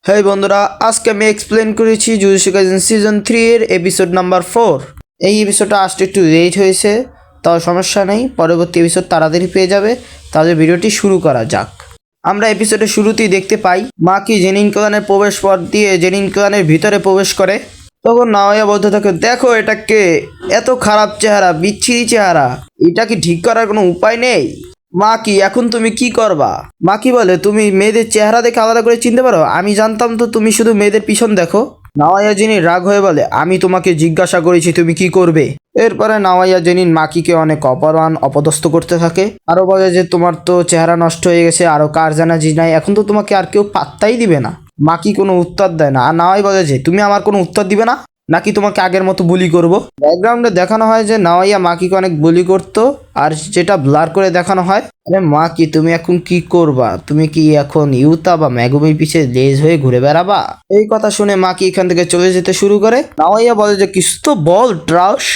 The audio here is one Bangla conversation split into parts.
হ্যাঁ বন্ধুরা, আজকে আমি এক্সপ্লেন করেছি জুজুৎসু কাইসেন সিজন 3 এর এপিসোড নাম্বার 4। এই এপিসোডটা আসতে একটু লেট হয়েছে, তাও সমস্যা নেই, পরবর্তী এপিসোড তাড়াতাড়ি পেয়ে যাবে। তাহলে ভিডিওটি শুরু করা যাক। আমরা এপিসোডের শুরুতেই দেখতে পাই মাকি জেনিন ক্লানের প্রবেশ পথ দিয়ে জেনিন ক্লানের ভিতরে প্রবেশ করে। তখন নাওয়া বলতে থাকে, দেখো এটা কে, এত খারাপ চেহারা, বিচ্ছিরি চেহারা, এটা কি ঠিক করার কোনো উপায় নেই? মাকি এখন তুমি কি করবা? মাকি বলে, তুমি মেয়েদের চেহারা দেখে আলাদা করে চিনতে পারো? আমি জানতাম তো তুমি শুধু মেয়েদের পিছন দেখো। নাওয়াইয়া জেনিন রাগ হয়ে বলে, আমি তোমাকে জিজ্ঞাসা করেছি তুমি কি করবে। এরপরে নাওয়াইয়া জেনিন মাকিকে অনেক অপমান অপদস্থ করতে থাকে, আরো বলে যে তোমার তো চেহারা নষ্ট হয়ে গেছে, আরো কার জানা জি নাই, এখন তো তোমাকে আর কেউ পাত্তাই দিবে না। মাকি কোনো উত্তর দেয় না, আর নাওয়াই বলে যে তুমি আমার কোনো উত্তর দিবে না, নাকি তোমাকে আগের মতো বুলি করব। ব্যাকগ্রাউন্ডে দেখানো হয় যে নাওয়াইয়া মাকিকে অনেক বুলি করতো, আর যেটা ব্লার করে দেখানো হয়, আরে মাকি তুমি এখন কি করবা? তুমি কি এখন ইউতা বা ম্যাগুমির পিছে লেজ হয়ে ঘুরে বেড়াবা? এই কথা শুনে মাকি এখান থেকে চলে যেতে শুরু করে। নাওয়াইয়া বলে যে কিছু তো বল ট্রাউস।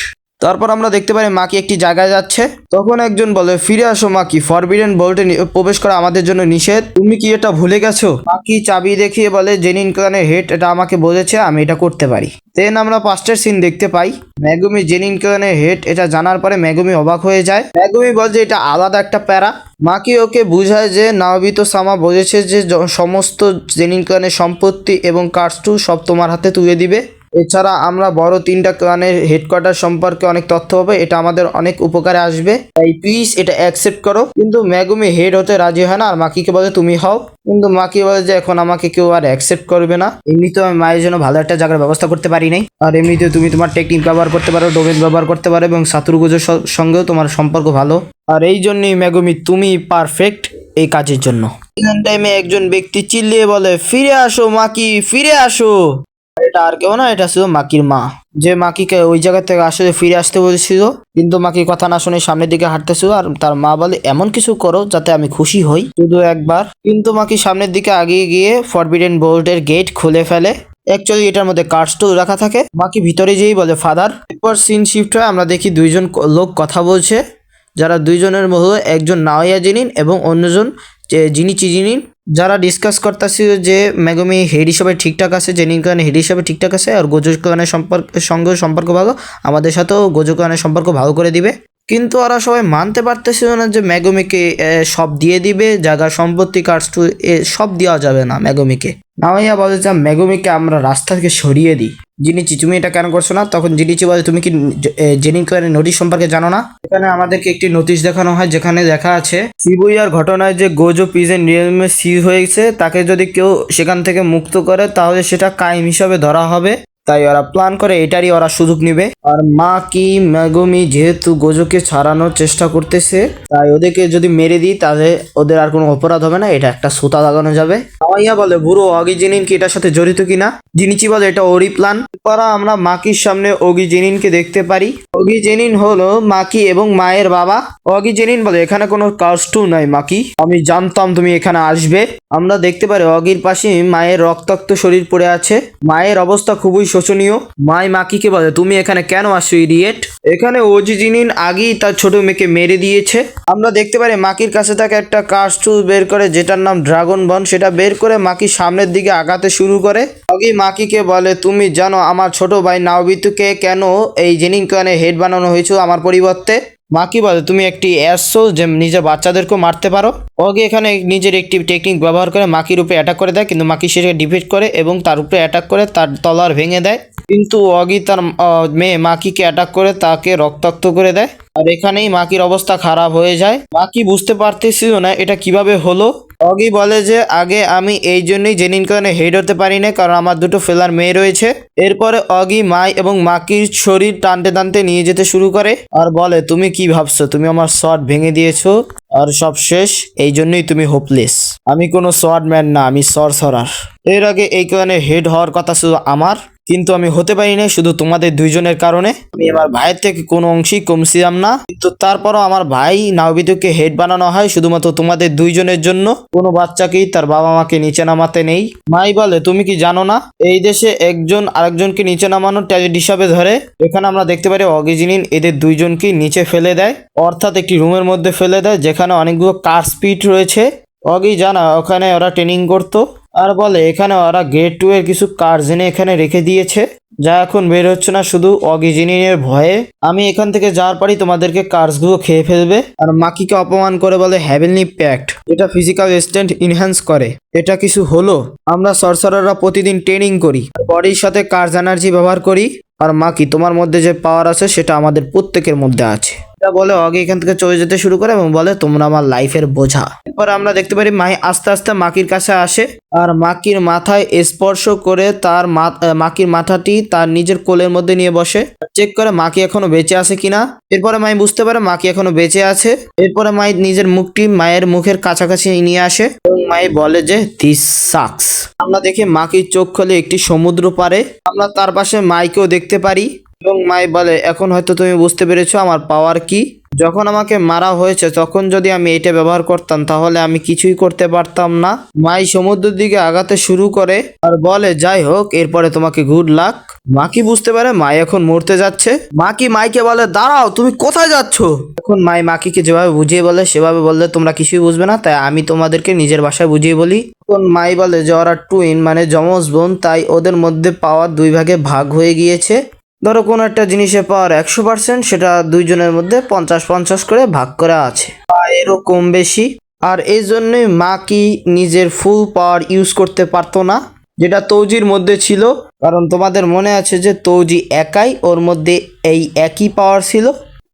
তারপর আমরা দেখতে পারি মাকি একটি জায়গায় যাচ্ছে, তখন একজন বলে, ফিরে আসো মাকি, ফরবিডেন ভল্টে প্রবেশ করা আমাদের জন্য নিষেধ, তুমি কি এটা ভুলে গেছো? মাকি চাবি দেখিয়ে বলে, জেনিন ক্লানের হেড এটা আমাকে বলেছে, আমি এটা করতে পারি। দেন আমরা পাস্টের সিন দেখতে পাই, ম্যাগুমি জেনিন ক্লানের হেড এটা জানার পরে ম্যাগুমি অবাক হয়ে যায়। ম্যাগুমি বলে যে এটা আলাদা একটা প্যারা। মাকি ওকে বুঝায় যে নাওবিতো সামা বলেছে যে সমস্ত জেনিন ক্লানের সম্পত্তি এবং কার্সটু সব তোমার হাতে তুলে দিবে। এছাড়া আমরা বড় 3টা ক্লানের হেডকোয়ার্টার সম্পর্কে অনেক তথ্য পাবে, এটা আমাদের অনেক উপকারে আসবে, তাই প্লিজ এটা অ্যাকসেপ্ট করো। কিন্তু ম্যাগুমি হেড হতে রাজি হয় না, আর মাকিকে বলে তুমি হও। কিন্তু মাকি বলে যে এখন আমাকে কেউ আর অ্যাকসেপ্ট করবে না, এমনিতেও আমি মায়ের জন্য ভালো একটা জায়গার ব্যবস্থা করতে পারি নাই, আর এমনিতেও তুমি তোমার টেকনিক ব্যবহার করতে পারো, ডোমেন ব্যবহার করতে পারো, এবং সাতুরুগুজোর সঙ্গেও তোমার সম্পর্ক ভালো, আর এই জন্যই ম্যাগুমি তুমি পারফেক্ট এই কাজের জন্য। ইভেন টাইমে একজন ব্যক্তি চিল্লিয়ে বলে, ফিরে আসো মাকি, ফিরে আসো। এটা আর কেউ না, এটা ছিল মাকির মা, যে মাকিকে ওই জায়গা থেকে আসলে ফিরে আসতে বলেছিল, কিন্তু মাকি কথা না শুনে সামনের দিকে হাঁটতেছিল, আর তার মা বলে এমন কিছু করো যাতে আমি খুশি হই, শুধু একবার। কিন্তু মাকি সামনের দিকে আগিয়ে গিয়ে ফরবিডেন বোল্টের গেট খুলে ফেলে। অ্যাকচুয়ালি এটার মধ্যে কার্ডস্টুল রাখা থাকে। মাকি ভিতরে যেই বলে ফাদার। এরপর সিন শিফট হয়, আমরা দেখি দুইজন লোক কথা বলছে, যারা দুইজনের মধ্যে একজন নাওয়া জেনিন এবং অন্যজন জিনিচি জিনিন, যারা ডিসকাস করতেছিল যে ম্যাগুমি হেড হিসাবে ঠিকঠাক আছে, জেনিন ক্লানের হেড হিসাবে ঠিকঠাক আছে, আর গোজো ক্লানের সঙ্গে সম্পর্ক ভালো, আমাদের সাথেও গোজো ক্লানের সম্পর্ক ভালো করে দিবে। কিন্তু ওরা সবাই মানতে পারতেছিল না যে ম্যাগুমিকে সব দিয়ে দিবে, জায়গা সম্পত্তি কার্ডস্টু সব দেওয়া যাবে না ম্যাগুমিকে। নাওয়া বলে যে ম্যাগুমিকে আমরা রাস্তা থেকে সরিয়ে দিই। জিনিচি তুমি এটা কেন করছো না? তখন জিনিচি বলে, তুমি কি জেনিন ক্লানের নোটিশ সম্পর্কে জানো না? এখানে আমাদেরকে একটি নোটিশ দেখানো হয়, যেখানে লেখা আছে শিবুইয়ার ঘটনায় যে গোজো প্রিজেন রিয়েলমে সিজ হয়েছে, তাকে যদি কেউ সেখান থেকে মুক্ত করে তাহলে সেটা ক্রাইম হিসাবে ধরা হবে, তাই ওরা প্ল্যান করে এটারই ওরা সুযোগ নিবে। আর মাকি ম্যাগুমি যেহেতু গোজোকে ছাড়ানোর চেষ্টা করতেছে, তাই ওদেরকে যদি মেরে দিই তাহলে ওদের আর কোনো অপরাধ হবে না, এটা একটা সুতা লাগানো যাবে। নাওয়া বলে, বুড়ো অগি জেনিন কি এটার সাথে জড়িত কিনা? জিনিচি বলে এটা ওরই প্ল্যান। এরপর আমরা মাকির সামনে অগি জেনিনকে দেখতে পারি। অগি জেনিন হলো মাকি এবং মায়ের বাবা। অগি জেনিন বলে, এখানে কোনো কার্ডস্টু নাই মাকি, আমি জানতাম তুমি এখানে আসবে। আমরা দেখতে পারি অগির পাশে মায়ের রক্তাক্ত শরীর পড়ে আছে, মায়ের অবস্থা খুবই শোচনীয়। মাই মাকিকে বলে, তুমি এখানে কেন আসছো ইডিয়েট? এখানে ওজি জিনিন আগেই তার ছোট মেয়েকে মেরে দিয়েছে। আমরা দেখতে পারি মাকির কাছে থাকে একটা কার্ডস্টু বের করে, যেটার নাম ড্রাগন বন, সেটা বের করে মাকি সামনের দিকে আগাতে শুরু করে। অগি মাকিকে বলে, তুমি জানো আমার ছোট ভাই নাওবিতুকে কেন এই জেনিন ক্লানে হেড বানানো হয়েছিল আমার পরিবর্তে? মাকি বলে, তুমি একটি অ্যাসো যে নিজের বাচ্চাদেরকেও মারতে পারো। অগি এখানে নিজের একটি টেকনিক ব্যবহার করে মাকির উপরে অ্যাটাক করে দেয়, কিন্তু মাকি সেটাকে ডিফিট করে এবং তার উপরে অ্যাটাক করে তার তলোয়ার ভেঙে দেয়। কিন্তু অগি তার মেয়ে মাকিকে অ্যাটাক করে তাকে রক্তাক্ত করে দেয়, আর এখানেই মাকির অবস্থা খারাপ হয়ে যায়। মাকি বুঝতে পারতেছিল না এটা কিভাবে হলো। অগি বলে যে আগে আমি এই জন্যই জেনিন ক্লানে হেড হতে পারি না, কারণ আমার দুটো ফেলার মেয়ে রয়েছে। এরপরে অগি মাই এবং মাকির শরীর টানতে টানতে নিয়ে যেতে শুরু করে, আর বলে, তুমি কি ভাবছো তুমি আমার শট ভেঙে দিয়েছো আর সব শেষ, এই জন্যই তুমি হোপলেস। আমি কোনো সোয়ার্ড ম্যান না, আমি সরসরার। এর আগে এই ক্লানে হেড হওয়ার কথা ছিল আমার, কিন্তু আমি হতে পারি না শুধু তোমাদের দুইজনের কারণে। আমি আমার ভাইয়ের থেকে কোনো অংশই কমছিলাম না, কিন্তু তারপরও আমার ভাই নাওবিতুকে হেড বানানো হয় শুধুমাত্র তোমাদের দুইজনের জন্য, কোনো বাচ্চাকেই তার বাবা মাকে নিচে নামাতে নেই। মাই বলে, তুমি কি জানো না এই দেশে একজন আরেকজনকে নিচে নামানোর ট্যালেন্ট হিসাবে ধরে? এখানে আমরা দেখতে পারি অগি জিনিন এদের দুইজনকেই নিচে ফেলে দেয়, অর্থাৎ একটি রুমের মধ্যে ফেলে দেয় যেখানে অনেকগুলো কার স্পিড রয়েছে। অগি জানা ওখানে ওরা ট্রেনিং করতো, আর বলে এখানে ওরা গ্রেড 2 এর কিছু কার্স এনে এখানে রেখে দিয়েছে, যা এখন বের হচ্ছে না শুধু অগিজিনের ভয়ে। আমি এখান থেকে যাওয়ার পরই তোমাদেরকে কার্সগুলো খেয়ে ফেলবে। আর মাকিকে অপমান করে বলে হ্যাভেনলি প্যাক্ট, এটা ফিজিক্যাল স্ট্রেংথ ইনহ্যান্স করে। এটা কিছু হলো? আমরা সরসারাররা প্রতিদিন ট্রেনিং করি, বডির সাথে কার্স এনার্জি ব্যবহার করি। আর মাকি, তোমার মধ্যে যে পাওয়ার আছে সেটা আমাদের প্রত্যেকের মধ্যে আছে। এটা বলে অগে এখান থেকে চলে যেতে শুরু করে এবং বলে তোমরা আমার লাইফের বোঝা। এরপর আমরা দেখতে পারি মাই আস্তে আস্তে মাকির কাছে আসে আর মাকির মাথায় স্পর্শ করে তার মাকির মাথাটি তার নিজের কোলের মধ্যে নিয়ে বসে, চেক করে মাকি এখনো বেঁচে আছে কিনা। এরপরে মাই বুঝতে পারে মাকি এখনো বেঁচে আছে। এরপরে মাই নিজের মুখটি মায়ের মুখের কাছাকাছি নিয়ে আসে এবং মাই বলে যে দিস সাকস। আমরা দেখি মাকির চোখ খোলে একটি সমুদ্র পারে। আমরা তার পাশে মাইকেও দেখতে পারি এবং মাই বলে এখন হয়তো তুমি বুঝতে পেরেছো আমার পাওয়ার কি। যখন আমাকে মারা হয়েছে তখন যদি আমি এটা ব্যবহার করতাম তাহলে আমি কিছুই করতে পারতাম না। মাই সমুদ্রের দিকে আগাতে শুরু করে আর বলে যাই হোক, এরপরে তোমাকে গুড লাক। মাকি বুঝতে পারে মাই এখন মরতে যাচ্ছে। মাকি মাইকে বলে দাঁড়াও, তুমি কোথায় যাচ্ছ? এখন মাই মাকিকে যেভাবে বুঝিয়ে বলে সেভাবে বললে তোমরা কিছুই বুঝবে না, তাই আমি তোমাদেরকে নিজের ভাষায় বুঝিয়ে বলি। এখন মাই বলে যে ওরা টুইন মানে যমজ বোন, তাই ওদের মধ্যে পাওয়ার দুই ভাগে ভাগ হয়ে গিয়েছে। ধরো কোনো একটা জিনিসের পাওয়ার 100%, সেটা দুইজনের মধ্যে 50-50 করে ভাগ করা আছে বা এরও কম বেশি। আর এই জন্যই মাকি নিজের ফুল পাওয়ার ইউজ করতে পারতো না, যেটা তৌজির মধ্যে ছিল। কারণ তোমাদের মনে আছে যে তৌজি একাই, ওর মধ্যে এই একই পাওয়ার ছিল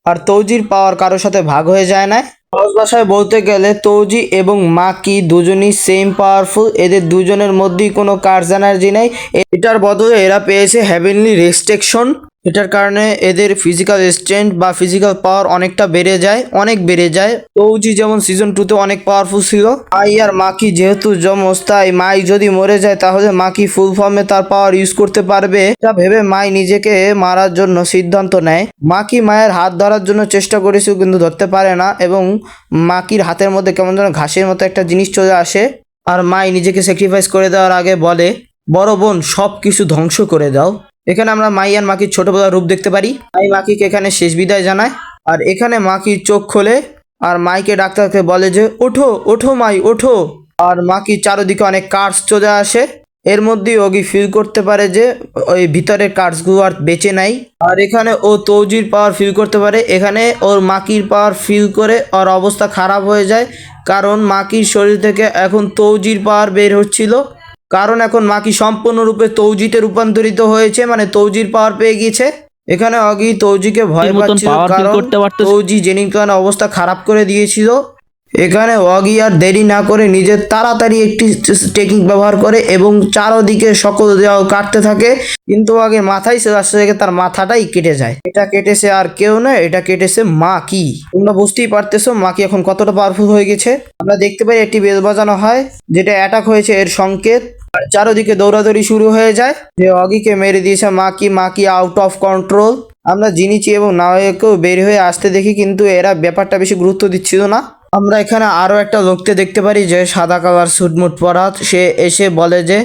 আর তৌজির পাওয়ার কারোর সাথে ভাগ হয়ে যায় না। সহজ ভাষায় বলতে গেলে তৌজি এবং মাকি দুজনই সেম পাওয়ারফুল, এদের দুজনের মধ্যেই কোনো কার্স এনার্জি নেই। এটার বদলে এরা পেয়েছে হ্যাভেনলি রেস্ট্রিকশন। এটার কারণে এদের ফিজিক্যাল স্ট্রেংথ বা ফিজিক্যাল পাওয়ার অনেকটা বেড়ে যায়, অনেক বেড়ে যায়। তৌজি যেমন সিজন 2-তে অনেক পাওয়ারফুল ছিল। মাই আর মাকি যেহেতু যমজ, তাই মাই যদি মরে যায় তাহলে মাকি ফুল ফর্মে তার পাওয়ার ইউজ করতে পারবে। এটা ভেবে মাই নিজেকে মারার জন্য সিদ্ধান্ত নেয়। মাকি মায়ের হাত ধরার জন্য চেষ্টা করেছিল কিন্তু ধরতে পারে না এবং মাকির হাতের মধ্যে কেমন যেন ঘাসের মতো একটা জিনিস চলে আসে। আর মাই নিজেকে স্যাক্রিফাইস করে দেওয়ার আগে বলে বড় বোন সব কিছু ধ্বংস করে দাও। এখানে আমরা মাই আর মাকির ছোটবেলার রূপ দেখতে পারি। মাই মাকিকে এখানে শেষ বিদায় জানায় আর এখানে মাকির চোখ খোলে আর মাইকে ডাক্তারকে বলে যে ওঠো ওঠো মাই ওঠো। আর মাকির চারদিকে অনেক কার্স চলে আসে। এর মধ্যেই ওগি ফিল করতে পারে যে ওই ভিতরের কার্সগুলো আর বেঁচে নাই। আর এখানে ও তৌজির পাওয়ার ফিল করতে পারে। এখানে ওর মাকির পাওয়ার ফিল করে ওর অবস্থা খারাপ হয়ে যায়, কারণ মাকির শরীর থেকে এখন তৌজির পাওয়ার বের হচ্ছিল। কারণ এখন মাকি সম্পূর্ণরূপে তৌজিতে রূপান্তরিত হয়েছে, মানে তৌজির পাওয়ার পেয়ে গিয়েছে। এখানে অগি তৌজিকে ভয় পাচ্ছিল কারণ তৌজি জেনিকার অবস্থা খারাপ করে দিয়েছিল। এখানে অগি আর দেরি না করে নিজের তাড়াতাড়ি একটি টেকনিক ব্যবহার করে এবং চারদিকে সকল দেওয়া কাটতে থাকে, কিন্তু আগে মাথায় আসতে থেকে তার মাথাটাই কেটে যায়। এটা কেটেছে আর কেউ না, এটা কেটেছে মাকি। তোমরা বুঝতেই পারতেছো মাকি এখন কতটা পাওয়ারফুল হয়ে গেছে। আমরা দেখতে পাই একটি বেল বাজানো হয়, যেটা অ্যাটাক হয়েছে এর সংকেত। আর চারদিকে দৌড়াদৌড়ি শুরু হয়ে যায় যে অগিকে মেরে দিয়েছে মাকি। মাকি আউট অফ কন্ট্রোল। আমরা জিনিচি এবং নাওয়েকেও বের হয়ে আসতে দেখি, কিন্তু এরা ব্যাপারটা বেশি গুরুত্ব দিচ্ছিল না। আমরা এখানে আরো একটা লোককে দেখতে পারি যে সাদা কালার স্যুটমুট পরা। সে এসে বলে যে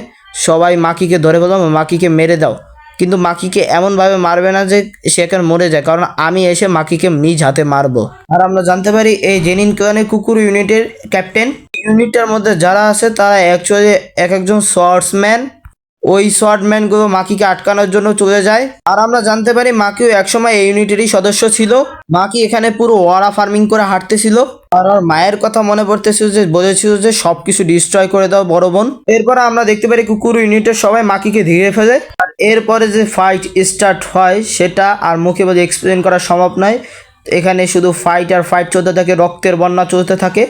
সবাই মাকিকে ধরে ফেলো, মাকিকে মেরে দাও। কিন্তু মাকিকে এমনভাবে মারবে না যে সে এখন মরে যায়, কারণ আমি এসে মাকিকে নিজ হাতে মারবো। আর আমরা জানতে পারি এই জেনিন ক্লানে কুকুর ইউনিটের ক্যাপ্টেন। ইউনিটটার মধ্যে যারা আছে তারা অ্যাকচুয়ালি এক একজন শর্টসম্যান। ওই শর্টম্যানগুলো মাকিকে আটকানোর জন্য চলে যায়। আর আমরা জানতে পারি মাকিও একসময় এই ইউনিটেরই সদস্য ছিল। মাকি এখানে পুরো ওয়ারা ফার্মিং করে হাঁটতেছিল আর ওর মায়ের কথা মনে পড়তেছিল যে বলেছিল যে সবকিছু ডিস্ট্রয় করে দাও বড় বোন। এরপরে আমরা দেখতে পারি কুকুর ইউনিটের সবাই মাকিকে ধীরে ফেলে। আর এরপরে যে ফাইট স্টার্ট হয় সেটা আর মুখে বলে এক্সপ্লেন করা সম্ভব নয়। এখানে শুধু ফাইট আর ফাইট চলতে থাকে, রক্তের বন্যা চলতে থাকে।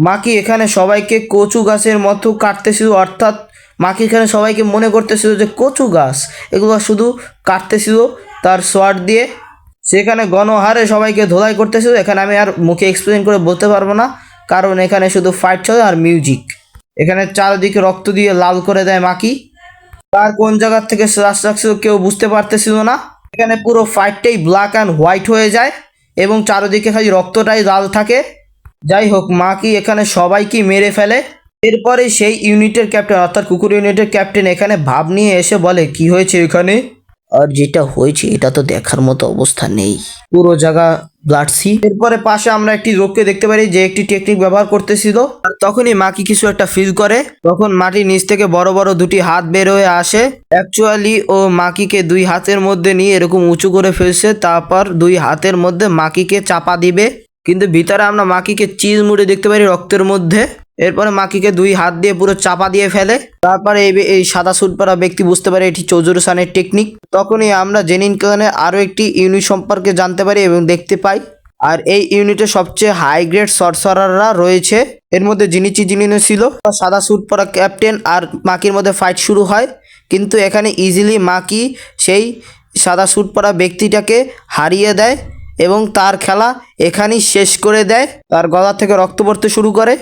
মাকি এখানে সবাইকে কচু গাছের মতো কাটতেছিল, অর্থাৎ মাকি এখানে সবাইকে মনে করতেছিল যে কচু গাছ, এগুলো শুধু কাটতেছিল তার সোয়ার্ড দিয়ে। সেখানে গণহারে সবাইকে ধোলাই করতেছিল। এখানে আমি আর মুখে এক্সপ্লেন করে বলতে পারবো না, কারণ এখানে শুধু ফাইট চলে আর মিউজিক। এখানে চারদিকে রক্ত দিয়ে লাল করে দেয় মাকি। তার কোন জায়গার থেকে শ্বাস রাখছিল কেউ বুঝতে পারতেছিল না। এখানে পুরো ফাইটটাই ব্ল্যাক অ্যান্ড হোয়াইট হয়ে যায় এবং চারদিকে খালি রক্তটাই লাল থাকে। যাই হোক, মাকি এখানে সবাইকে মেরে ফেলে। এরপরে সেই ইউনিটের ক্যাপ্টেন অর্থাৎ কুকুর ইউনিটের ক্যাপ্টেন এখানে ভাব নিয়ে এসে বলে কি হয়েছে এখানে। আর যেটা হয়েছে এটা তো দেখার মতো অবস্থা নেই, পুরো জায়গা ব্লাড সি। এরপরে পাশে আমরা একটি লোককে দেখতে পারি যে একটি টেকনিক ব্যবহার করতেছিল। আর তখনই মাকি কিছু একটা ফিল করে, তখন মাটির নিচ থেকে বড় বড় দুটি হাত বের হয়ে আসে। অ্যাকচুয়ালি ও মাকিকে দুই হাতের মধ্যে নিয়ে এরকম উঁচু করে ফেলছে, তারপর দুই হাতের মধ্যে মাকিকে চাপা দিবে। কিন্তু ভিতরে আমরা মাকিকে চিজ মুড়ে দেখতে পারি রক্তের মধ্যে। এরপরে মাকিকে দুই হাত দিয়ে পুরো চাপা দিয়ে ফেলে। তারপরে এই সাদা স্যুট পরা ব্যক্তি বুঝতে পারে এটি চৌজুরু সানের টেকনিক। তখনই আমরা জেনিন খানের আরো একটি ইউনিট সম্পর্কে জানতে পারি এবং দেখতে পাই। আর এই ইউনিটে সবচেয়ে হাই গ্রেড সর্সারাররা রয়েছে। এর মধ্যে জিনিনও ছিল। সাদা স্যুট পরা ক্যাপ্টেন আর মাকির মধ্যে ফাইট শুরু হয়, কিন্তু এখানে ইজিলি মাকি সেই সাদা স্যুট পরা ব্যক্তিটাকে হারিয়ে দেয় এবং তার খেলা এখানেই শেষ করে দেয়। তার গলা থেকে রক্ত পড়তে শুরু করে।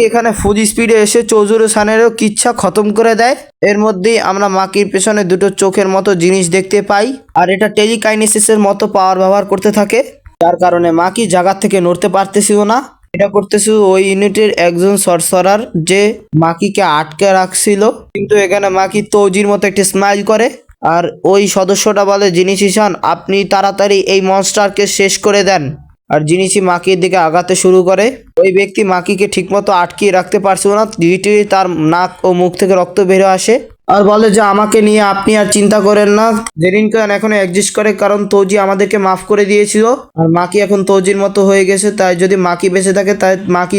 এখানে ফুল স্পিডে এসে চৌজুরু সানেরও কিচ্ছা খতম করে দেয়। এর মধ্যেই আমরা মাকির পেছনে দুটো চোখের মতো জিনিস দেখতে পাই, আর এটা টেলিকাইনেসিসের মতো পাওয়ার ব্যবহার করতে থাকে, যার কারণে মাকি জায়গা থেকে নড়তে পারতেছিল না। এটা করতেছিল ওই ইউনিটের একজন সরসরার যে মাকিকে আটকে রাখছিল। কিন্তু এখানে মাকি তৌজির মতো একটি স্মাইল করে, আর ওই সদস্যটা বলে জিনিসিসান আপনি তাড়াতাড়ি এই মনস্টারকে শেষ করে দেন। আর জিনিসই মাকির দিকে আগাতে শুরু করে। ওই ব্যক্তি মাকিকে ঠিকমতো আটকিয়ে রাখতে পারছিল না, ধীরে তার নাক ও মুখ থেকে রক্ত বের আসে আর বলে যে আমাকে নিয়ে আপনি আর চিন্তা করেন না। জেরিন খান এখন এক্সিস্ট করে কারণ তৌজি আমাদেরকে মাফ করে দিয়েছিল, আর মাকি এখন তৌজির মতো হয়ে গেছে। তাই যদি মাকি বেঁচে থাকে তাই মাকি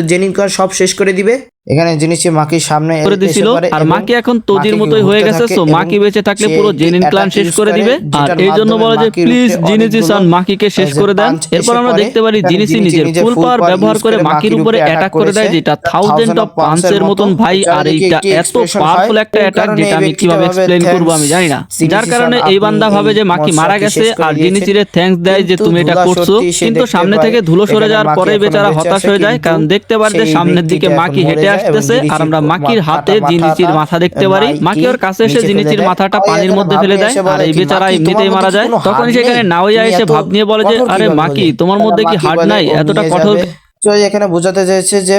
জেরিন খান সব শেষ করে দিবে। এখানে জিনিসই মাকির সামনে করে দিছিল, আর মাকি এখন তৌজির মতোই হয়ে গেছে। সো মাকি বেঁচে থাকলে পুরো জেনিন ক্লান শেষ করে দিবে। আর এই জন্য বলে যে প্লিজ জিনিসি-সান মাকিকে শেষ করে দেন। এরপর আমরা দেখতে পারি জিনিসি নিজের ফুল পাওয়ার ব্যবহার করে মাকির উপরে অ্যাটাক করে দেয়, যেটা 1000 অফ পাঞ্চের মতন ভাই। আর এইটা এত পাওয়ারফুল একটা অ্যাটাক যেটা আমি কিভাবে এক্সপ্লেইন করব আমি জানি না। যার কারণে এই বান্দা ভাবে যে মাকি মারা গেছে, আর জিনিসিরে থ্যাঙ্কস দেয় যে তুমি এটা করছো। কিন্তু সামনে থেকে ধুলো সরে যাওয়ার পরে বেচারা হতাশ হয়ে যায়, কারণ দেখতে পারে যে সামনের দিকে মাকি হেঁটে আসতেছে। আর আমরা মাকির হাতে জিনিসির মাথা দেখতে পারি। মাকি ওর কাছে এসে জিনিসির মাথাটা পানির মধ্যে ফেলে দেয়, আর এই বেচারা এমনিতেই মারা যায়। তখন সেখানে নাওয়া এসে ভাব নিয়ে বলে যে আরে মাকি তোমার মধ্যে কি হার্ট নাই, এতটা কঠোর। এখানে বোঝাতে চাইছে যে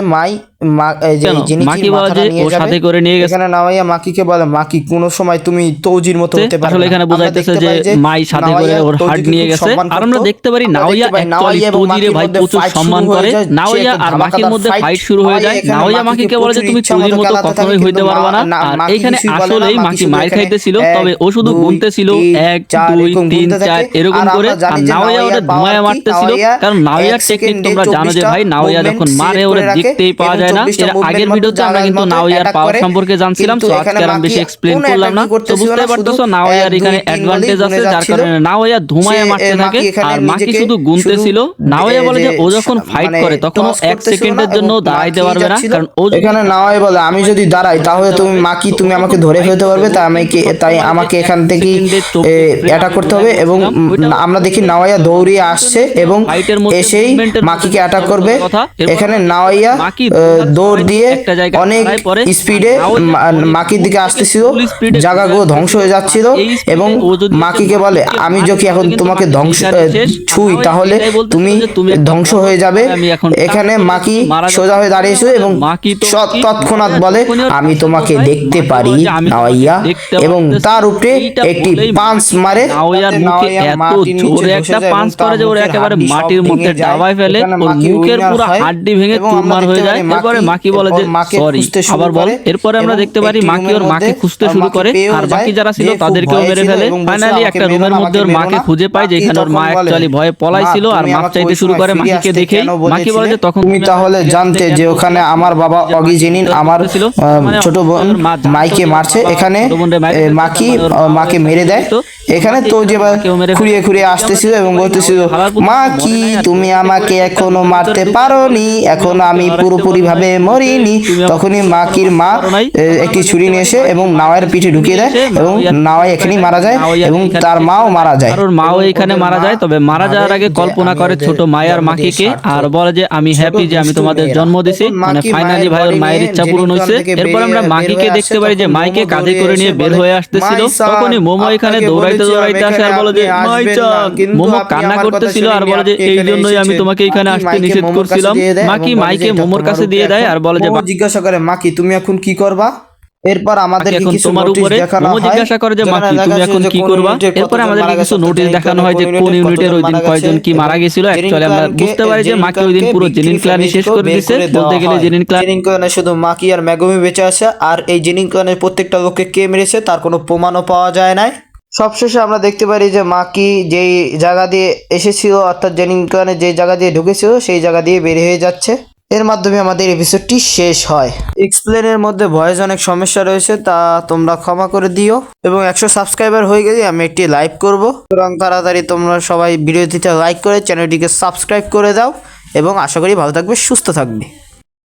মাকি বলে যে ও সাথে করে নিয়ে গেছে। এখানে নাওয়া মাকিকে বলে মাকি কোনো সময় তুমি তৌজির মতো হতে পারবে। আসলে এখানে বোঝাইতেছে যে মাই সাথে করে ওর হার্ট নিয়ে গেছে। আর আমরা দেখতে পারি নাওয়া অ্যাকচুয়ালি তৌজিরে ভাই প্রচুর সম্মান করে। নাওয়া আর মাকির মধ্যে ফাইট শুরু হয়ে যায়। নাওয়া মাকিকে বলে যে তুমি তৌজির মতো কখনোই হইতে পারবে না। আর এইখানে আসলেই মাকি মাইর খাইতেছিল, তবে ও শুধু গুনতেছিল 1 2 3 4 এরকম করে। আর নাওয়া ওরে ধুমায় মারতেছিল, কারণ নাওয়ার টেকনিক তোমরা জানো যে ভাই নাওয়া যখন মারে ওরে দেখতেই পাওয়া যায় না। এর আগের ভিডিওতে আমরা কিন্তু নাওয়ার পাওয়ার সম্পর্কে জানছিলাম, সো আজকে আমি বেশি এক্সপ্লেইন করলাম না। তো বুঝতে পারতেছো নাওয়ার এখানে অ্যাডভান্টেজ আছে, যার কারণে নাওয়া ধুমায় মারতে থাকে আর মাকি শুধু গুনতেছিল। নাওয়া বলে যে ও যখন ফাইট করে তখন 1 সেকেন্ডের জন্য দাঁড়াইতে পারবে না, কারণ ও এখানে নাওয়া বলে আমি যদি দাঁড়াই তাহলে তুমি মাকি তুমি আমাকে ধরে ফেলতে পারবে, তাই আমাকে এখান থেকে অ্যাটাক করতে হবে। এবং আমরা দেখি নাওয়া দৌড়িয়ে আসছে এবং এসেই মাকিকে অ্যাটাক করবে। এখানে নাওয়াইয়া দৌড় দিয়ে অনেক স্পিডে মাকির দিকে আসতেছিল, জায়গাগুলো ধ্বংস হয়ে যাচ্ছিল এবং মাকিকে বলে আমি যদি এখন তোমাকে ছুঁই তাহলে তুমি ধ্বংস হয়ে যাবে। এখানে মাকি সোজা হয়ে দাঁড়িয়েছিল এবং তৎক্ষণাৎ বলে আমি তোমাকে দেখতে পারি নাওয়াইয়া, এবং তার উপরে একটি পাঞ্চ মারে। একটা পাঞ্চ করে যে ওর একেবারে মাটির মধ্যে ডাবায় ফেলে, ওর মুখের পুরো হাড্ডি ভেঙে চুরমার হয়ে যায়। এরপরে মাকি বলে যে সরি আবার বল। এরপরে আমরা দেখতে পারি মাকি ওর মাকে খুঁজতে শুরু করে, আর বাকি যারা ছিল তাদেরকেও মেরে ফেলে। ফাইনালি একটা রুমের মধ্যে ওর মাকে খুঁজে পায়, যেখানে ওর মা অ্যাকচুয়ালি ভয়ে পলাইছিল আর মাপ চাইতে শুরু করে মাকিকে দেখে। মাকি বলে যে তখন তুমি তাহলে জানতে যে ওখানে আমার বাবা অগিজেনিন আমার ছোট বোন মাইকে মারছে। এখানে মাকি মাকে মেরে দেয়। এখানে তো যে খুঁড়িয়ে খুঁড়িয়ে আসতেছিল এবং বলতেছিল মা কি তুমি আমাকে এখনো মারতে পারোনি, এখনো আমি পুরোপুরি ভাবে মরিনি। তখনই মাকির মা একটি ছুরি নিয়ে এসে এবং নাওয়ার পিঠে ঢুকিয়ে দেয় এবং নাওয়াই এখানেই মারা যায় এবং তার মাও মারা যায়। আর মাও এখানে মারা যায়। তবে মারা যাওয়ার আগে কল্পনা করে ছোট মায়ার মাকিকে আর বলে যে আমি হ্যাপি যে আমি তোমাদের জন্ম দিছি, মানে ফাইনালি ভাই ওর মায়ের ইচ্ছা পূরণ হয়েছে। এরপর আমরা মাকিকে দেখতে পারি যে মাইকে কাঁধে করে নিয়ে বের হয়ে আসতেছিল। তখনই মোমো এখানে দৌড়াইতে দৌড়াইতে আসে আর বলে যে মাই চান। মোমো কান্না করতেছিল আর বলে যে এই জন্যই আমি তোমাকে এখানে আসতে নিষেধ করছিলাম। মাকি মাইকে মোমোর কাছে দিয়ে দেয় আর বলে যে জিজ্ঞাসা করে মাকি তুমি এখন কি করবা। এরপর আমাদের এখন কিছু তোমার নোটিশ উপরে দেখানো মোমো হয়, জিজ্ঞাসা করে যে যেখানে মাকি লেখা তুমি আছে এখন যে কি কোন করবা। ইউনিটের এরপর কতজন আমাদেরকে মারা কিছু গেছে, নোটিশ জেনিন দেখানো ক্লানের হয় যে কোন ইউনিটের কতজন ওই দিন মারা কয়জন গেছে কি মারা এবং গেছিল। অ্যাকচুয়ালি আমরা বুঝতে পারি যে মাকি ওই দিন পুরো জেনিন ক্লানই শেষ করে দিয়েছে। বলতে গেলে জেনিন ক্লান জেনিন ক্লানে শুধু মাকি আর মেগুমি বেঁচে আছে, আর এই জেনিন ক্লানের প্রত্যেকটা লোককে কে মেরেছে তার কোনো প্রমাণও পাওয়া যায় না। সবশেষে আমরা দেখতে পারি যে মাকি যেই জায়গা দিয়ে এসেছিল, অর্থাৎ জেনিন ক্লানে যেই জায়গা দিয়ে ঢুকেছিল সেই জায়গা দিয়ে বের হয়ে যাচ্ছে। এর মাধ্যমে আমাদের এপিসোডটি শেষ হয়। এক্সপ্লেনের মধ্যে ভয়েস অনেক সমস্যা রয়েছে, তা তোমরা ক্ষমা করে দিও। এবং 100 সাবস্ক্রাইবার হয়ে গেলে আমি একটি লাইভ করব, সুতরাং তাড়াতাড়ি তোমরা সবাই ভিডিওটিতে লাইক করে চ্যানেলটিকে সাবস্ক্রাইব করে দাও এবং আশা করি ভালো থাকবে, সুস্থ থাকবে।